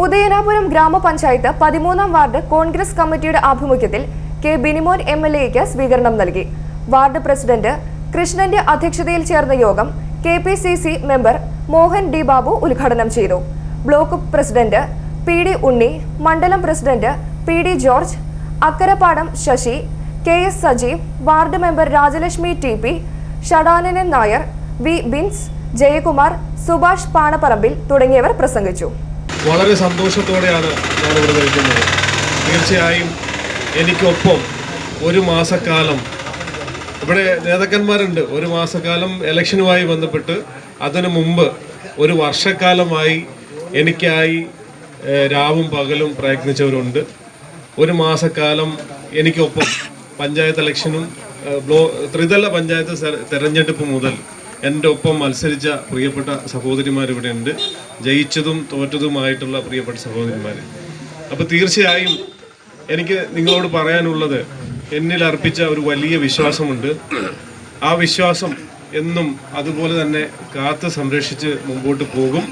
ഉദയനാപുരം ഗ്രാമപഞ്ചായത്ത് 13-ാം വാർഡ് കോൺഗ്രസ് കമ്മിറ്റിയുടെ ആഭിമുഖ്യത്തിൽ കെ ബിനിമോൻ MLAയ്ക്ക് സ്വീകരണം നൽകി. വാർഡ് പ്രസിഡന്റ് കൃഷ്ണന്റെ അധ്യക്ഷതയിൽ ചേർന്ന യോഗം KPCC member Mohan D Babu ഉദ്ഘാടനം ചെയ്തു. ബ്ലോക്ക് പ്രസിഡന്റ് PD ഉണ്ണി, മണ്ഡലം president PD George, Akkarappadam Sasi, KS Sajeev, ward member Rajalakshmi TP, Shadananan Nair, V Bins, Jayakumar, Subhash Panapparambil തുടങ്ങിയവർ പ്രസംഗിച്ചു. വളരെ സന്തോഷത്തോടെയാണ് ഞാൻ ഇവിടെ നിൽക്കുന്നത്. തീർച്ചയായും എനിക്കൊപ്പം ഒരു മാസക്കാലം ഇവിടെ നേതാക്കന്മാരുണ്ട്. ഒരു മാസക്കാലം ഇലക്ഷനുമായി ബന്ധപ്പെട്ട്, അതിനു മുമ്പ് ഒരു വർഷക്കാലമായി എനിക്കായി രാവും പകലും പ്രയത്നിച്ചവരുണ്ട്. ഒരു മാസക്കാലം എനിക്കൊപ്പം പഞ്ചായത്ത് ഇലക്ഷനും ത്രിതല പഞ്ചായത്ത് തെരഞ്ഞെടുപ്പ് മുതൽ എൻ്റെ ഒപ്പം മത്സരിച്ച പ്രിയപ്പെട്ട സഹോദരിമാരിവിടെ ഉണ്ട്. ജയിച്ചതും തോറ്റതുമായിട്ടുള്ള പ്രിയപ്പെട്ട സഹോദരിമാർ. അപ്പോൾ തീർച്ചയായും എനിക്ക് നിങ്ങളോട് പറയാനുള്ളത്, എന്നിൽ അർപ്പിച്ച ഒരു വലിയ വിശ്വാസമുണ്ട്. ആ വിശ്വാസം എന്നും അതുപോലെ തന്നെ കാത്ത് സംരക്ഷിച്ച് മുമ്പോട്ട് പോകും.